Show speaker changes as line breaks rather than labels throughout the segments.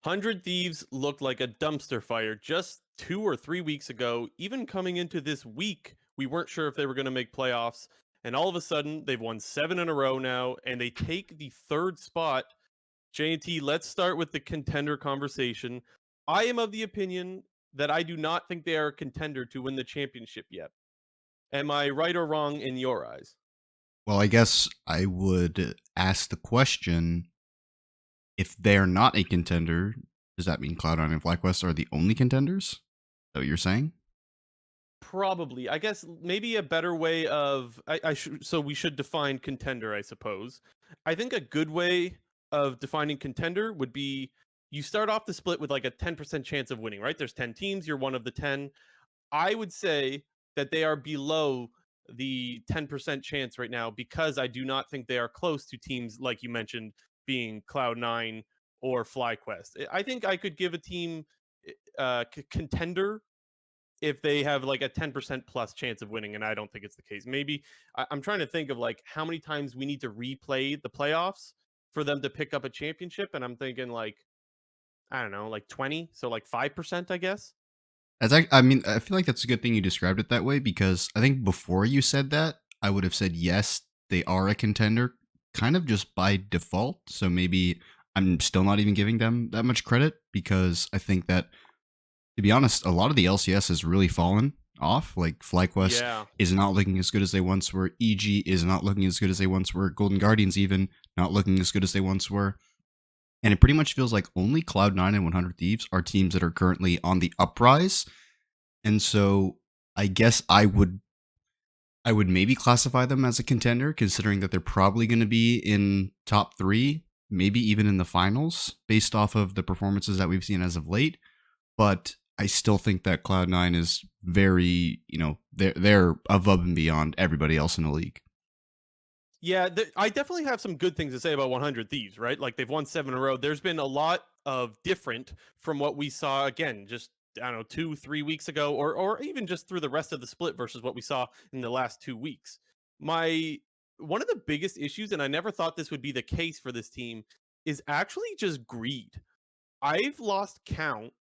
100 Thieves looked like a dumpster fire just 2 or 3 weeks ago. Even coming into this week, we weren't sure if they were going to make playoffs. And all of a sudden, they've won 7 in a row now, and they take the third spot. JT, let's start with the contender conversation. I am of the opinion that I do not think they are a contender to win the championship yet. Am I right or wrong in your eyes?
Well, I guess I would ask the question, if they're not a contender, does that mean Cloud9 and FlyQuest are the only contenders? Is that what you're saying?
Probably. I guess maybe a better way of I should so we should define contender, I suppose. I think a good way of defining contender would be you start off the split with like a 10% chance of winning, right? There's 10 teams, you're one of the 10. I would say that they are below the 10% chance right now because I do not think they are close to teams like you mentioned being Cloud9 or FlyQuest. I think I could give a team contender if they have like a 10% plus chance of winning, and I don't think it's the case. Maybe I'm trying to think of like how many times we need to replay the playoffs for them to pick up a championship, and I'm thinking like I don't know, like 20, so like 5%, I guess.
I mean, I feel like that's a good thing you described it that way, because I think before you said that, I would have said yes, they are a contender, kind of just by default. So maybe I'm still not even giving them that much credit, because I think that, to be honest, a lot of the LCS has really fallen off. Like FlyQuest
Yeah.
is not looking as good as they once were. EG is not looking as good as they once were. Golden Guardians even not looking as good as they once were. And it pretty much feels like only Cloud9 and 100 Thieves are teams that are currently on the uprise. And so I guess I would maybe classify them as a contender, considering that they're probably going to be in top 3, maybe even in the finals, based off of the performances that we've seen as of late. But I still think that Cloud9 is very, they're above and beyond everybody else in the league.
Yeah, I definitely have some good things to say about 100 Thieves, right? Like they've won 7 in a row. There's been a lot of different from what we saw again, just I don't know, 2-3 weeks ago, or even just through the rest of the split versus what we saw in the last 2 weeks. My one of the biggest issues, and I never thought this would be the case for this team, is actually just greed. I've lost count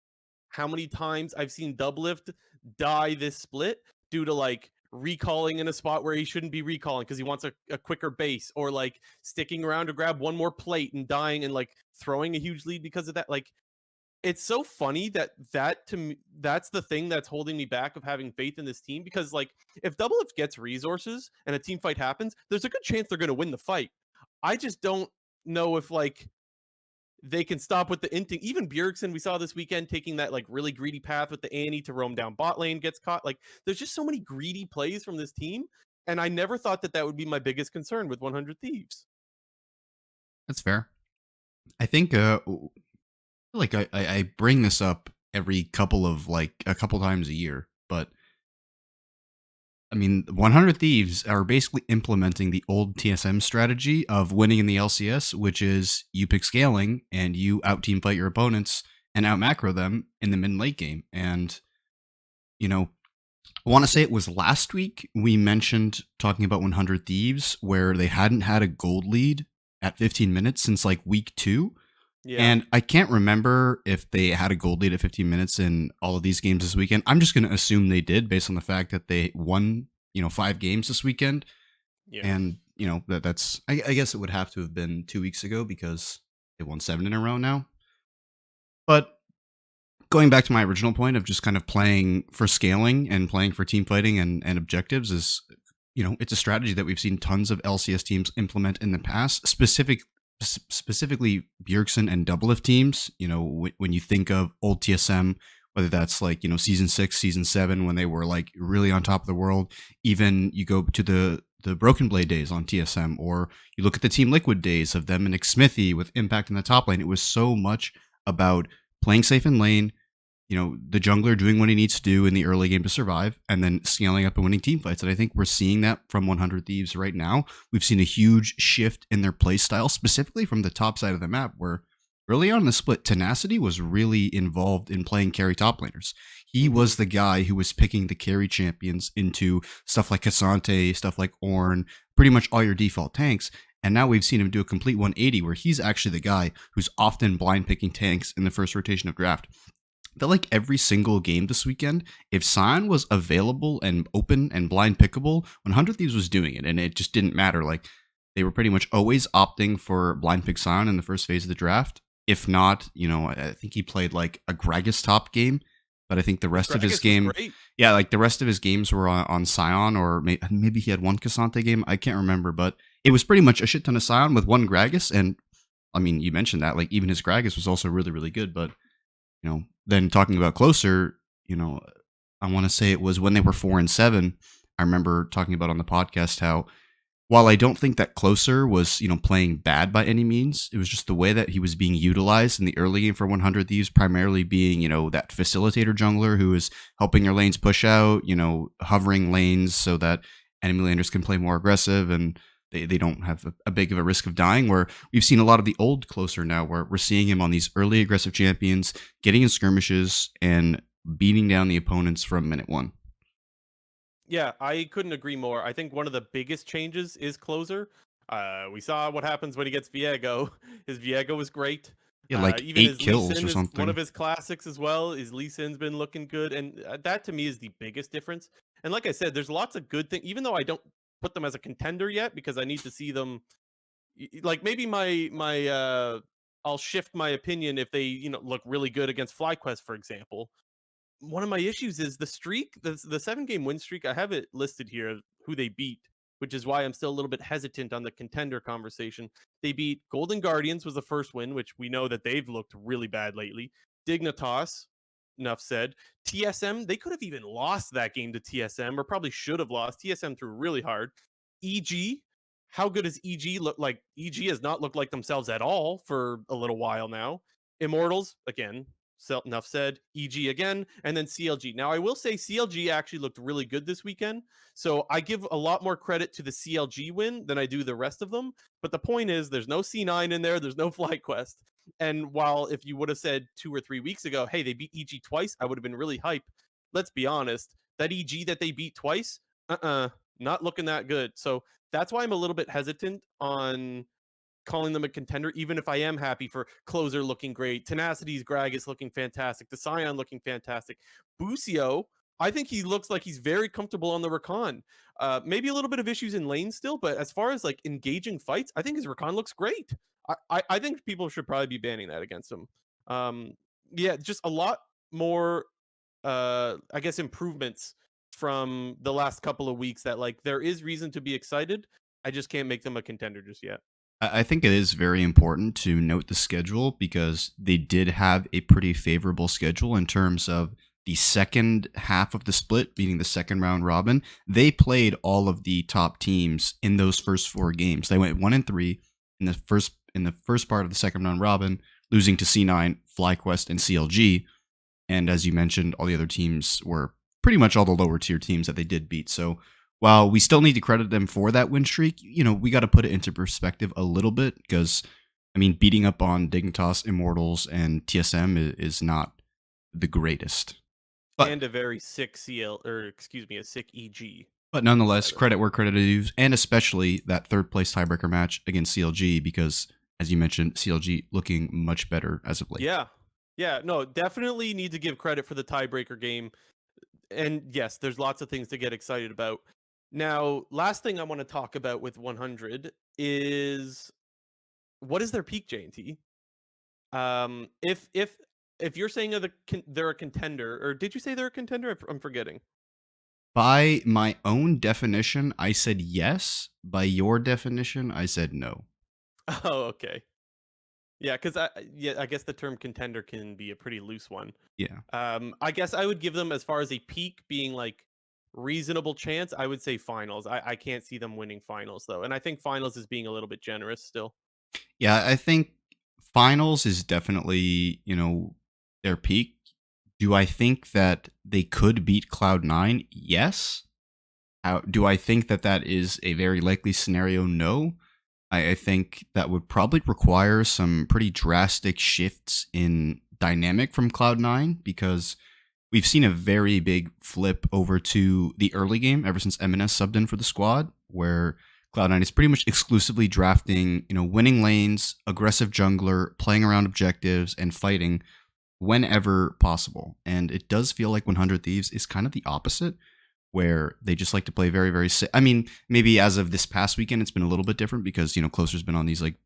how many times I've seen Doublift die this split due to like recalling in a spot where he shouldn't be recalling because he wants a quicker base, or like sticking around to grab one more plate and dying and like throwing a huge lead because of that. Like it's so funny that to me, that's the thing that's holding me back of having faith in this team, because like if Doublift gets resources and a team fight happens, there's a good chance they're going to win the fight. I just don't know if like they can stop with the inting. Even Bjergsen, we saw this weekend taking that like really greedy path with the Annie to roam down bot lane, gets caught. Like there's just so many greedy plays from this team, and I never thought that would be my biggest concern with 100 Thieves.
That's fair. I think like I bring this up every couple of a couple times a year, but I mean, 100 Thieves are basically implementing the old TSM strategy of winning in the LCS, which is you pick scaling and you out team fight your opponents and out macro them in the mid and late game. And, I want to say it was last week we mentioned talking about 100 Thieves, where they hadn't had a gold lead at 15 minutes since like week 2.
Yeah.
And I can't remember if they had a gold lead at 15 minutes in all of these games this weekend. I'm just going to assume they did, based on the fact that they won, 5 games this weekend.
Yeah.
And, that's, I guess it would have to have been 2 weeks ago, because they won 7 in a row now. But going back to my original point of just kind of playing for scaling and playing for team fighting and objectives is, it's a strategy that we've seen tons of LCS teams implement in the past, specifically Bjergsen and Doublift teams. When you think of old TSM, whether that's like, season 6, season 7, when they were like really on top of the world, even you go to the Broken Blade days on TSM, or you look at the Team Liquid days of them and Xmithy with Impact in the top lane. It was so much about playing safe in lane, the jungler doing what he needs to do in the early game to survive, and then scaling up and winning team fights. And I think we're seeing that from 100 Thieves right now. We've seen a huge shift in their play style, specifically from the top side of the map, where early on in the split, Tenacity was really involved in playing carry top laners. He was the guy who was picking the carry champions into stuff like Cassante, stuff like Ornn, pretty much all your default tanks. And now we've seen him do a complete 180 where he's actually the guy who's often blind picking tanks in the first rotation of draft. I felt like every single game this weekend, if Sion was available and open and blind pickable, 100 Thieves was doing it, and it just didn't matter. Like, they were pretty much always opting for blind pick Sion in the first phase of the draft. If not, I think he played like a Gragas top game, but I think the rest of his
Gragas was
game,
great.
yeah, like the rest of his games were on Sion, or maybe he had one Cassante game. I can't remember, but it was pretty much a shit ton of Sion with one Gragas. And I mean, you mentioned that, like, even his Gragas was also really, really good. But, then talking about closer, I want to say it was when they were 4-7. I remember talking about on the podcast how, while I don't think that closer was, playing bad by any means, it was just the way that he was being utilized in the early game for 100 Thieves, primarily being, that facilitator jungler who is helping your lanes push out, hovering lanes so that enemy laners can play more aggressive and they don't have a big of a risk of dying, where we've seen a lot of the old closer now, where we're seeing him on these early aggressive champions, getting in skirmishes and beating down the opponents from minute one.
Yeah, I couldn't agree more. I think one of the biggest changes is closer. We saw what happens when he gets Viego. His Viego was great.
Yeah, like
Even
8
his Lee
kills
Sin
or
is one of
something.
his classics as well. His Lee Sin's been looking good, and that to me is the biggest difference. And like I said, there's lots of good things. Even though I don't put them as a contender yet, because I need to see them. Like maybe I'll shift my opinion if they look really good against FlyQuest, for example. One of my issues is the streak, the 7-game win streak. I have it listed here who they beat, which is why I'm still a little bit hesitant on the contender conversation. They beat Golden Guardians was the first win, which we know that they've looked really bad lately. Dignitas, enough said. TSM, they could have even lost that game to TSM, or probably should have lost. TSM threw really hard. EG, how good does EG look like? EG has not looked like themselves at all for a little while now. Immortals, again, enough said. EG again, and then CLG. Now, I will say CLG actually looked really good this weekend, so I give a lot more credit to the CLG win than I do the rest of them. But the point is, there's no C9 in there, there's no FlyQuest. And while if you would have said 2 or 3 weeks ago, hey, they beat EG twice, I would have been really hype. Let's be honest, that EG that they beat twice, not looking that good. So that's why I'm a little bit hesitant on calling them a contender, even if I am happy for Closer looking great, Tenacity's Gragas looking fantastic, the Scion looking fantastic. Busio, I think he looks like he's very comfortable on the Rakan. Maybe a little bit of issues in lane still, but as far as like engaging fights, I think his Rakan looks great. I think people should probably be banning that against him. Yeah, just a lot more, I guess, improvements from the last couple of weeks that like there is reason to be excited. I just can't make them a contender just yet.
I think it is very important to note the schedule because they did have a pretty favorable schedule in terms of the second half of the split, meaning the second round robin. They played all of the top teams in those first 4 games. They went 1-3 in the first part of the second round robin, losing to C9, FlyQuest, and CLG. And as you mentioned, all the other teams were pretty much all the lower tier teams that they did beat. So while we still need to credit them for that win streak, we got to put it into perspective a little bit because, I mean, beating up on Dignitas, Immortals, and TSM is not the greatest. But,
and a very sick a sick EG.
But nonetheless, credit where credit is due, and especially that third place tiebreaker match against CLG because, as you mentioned, CLG looking much better as of late.
Yeah, no, definitely need to give credit for the tiebreaker game. And yes, there's lots of things to get excited about. Now, last thing I want to talk about with 100 is what is their peak, JNT? If you're saying they're a contender, or did you say they're a contender? I'm forgetting.
By my own definition, I said yes. By your definition, I said no.
Oh, okay. Yeah, because I guess the term contender can be a pretty loose one.
Yeah.
I guess I would give them, as far as a peak being like reasonable chance, I would say finals. I can't see them winning finals though, and I think finals is being a little bit generous still.
Yeah, I think finals is definitely, their peak. Do I think that they could beat Cloud9? Yes. Do I think that that is a very likely scenario? No. I think that would probably require some pretty drastic shifts in dynamic from Cloud9 because we've seen a very big flip over to the early game ever since MNS subbed in for the squad, where Cloud9 is pretty much exclusively drafting, winning lanes, aggressive jungler, playing around objectives, and fighting whenever possible. And it does feel like 100 Thieves is kind of the opposite, where they just like to play very, very safe. I mean, maybe as of this past weekend, it's been a little bit different because, Closer's been on these like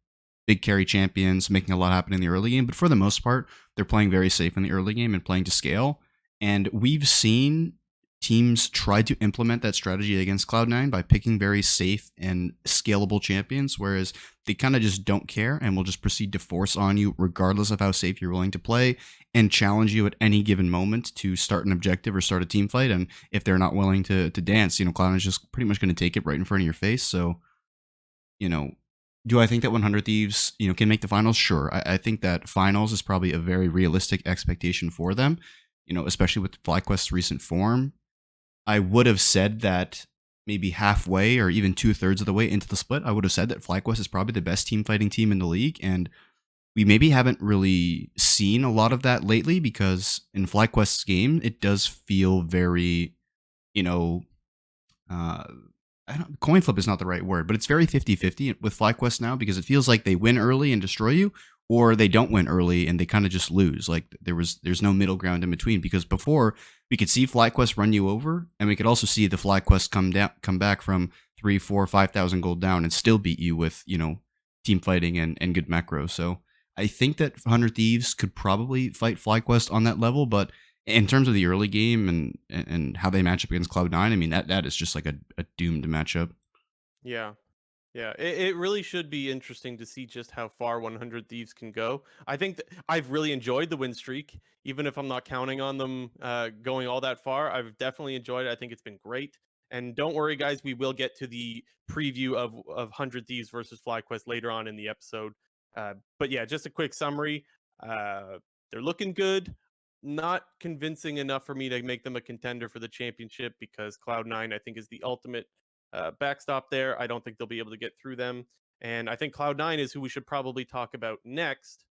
big carry champions, making a lot happen in the early game. But for the most part, they're playing very safe in the early game and playing to scale. And we've seen teams try to implement that strategy against Cloud9 by picking very safe and scalable champions, whereas they kind of just don't care and will just proceed to force on you regardless of how safe you're willing to play and challenge you at any given moment to start an objective or start a team fight. And if they're not willing to dance, Cloud9 is just pretty much going to take it right in front of your face. So, you know, do I think that 100 Thieves, can make the finals? Sure. I think that finals is probably a very realistic expectation for them, especially with FlyQuest's recent form. I would have said that maybe halfway or even 2/3 of the way into the split, I would have said that FlyQuest is probably the best team fighting team in the league. And we maybe haven't really seen a lot of that lately because in FlyQuest's game, it does feel very, you know, uh, coin flip is not the right word, but it's very 50-50 with FlyQuest now because it feels like they win early and destroy you, or they don't win early and they kind of just lose. Like there's no middle ground in between, because before we could see FlyQuest run you over, and we could also see the FlyQuest come back from 3, 4, 5,000 gold down and still beat you with, team fighting and good macro. So I think that 100 Thieves could probably fight FlyQuest on that level, but in terms of the early game and how they match up against Cloud9, I mean that is just like a doomed matchup.
Yeah. Yeah, it really should be interesting to see just how far 100 Thieves can go. I think that I've really enjoyed the win streak, even if I'm not counting on them going all that far. I've definitely enjoyed it. I think it's been great. And don't worry, guys, we will get to the preview of 100 Thieves versus FlyQuest later on in the episode. But yeah, just a quick summary. Uh, they're looking good. Not convincing enough for me to make them a contender for the championship because Cloud9, I think, is the ultimate backstop there. I don't think they'll be able to get through them. And I think Cloud9 is who we should probably talk about next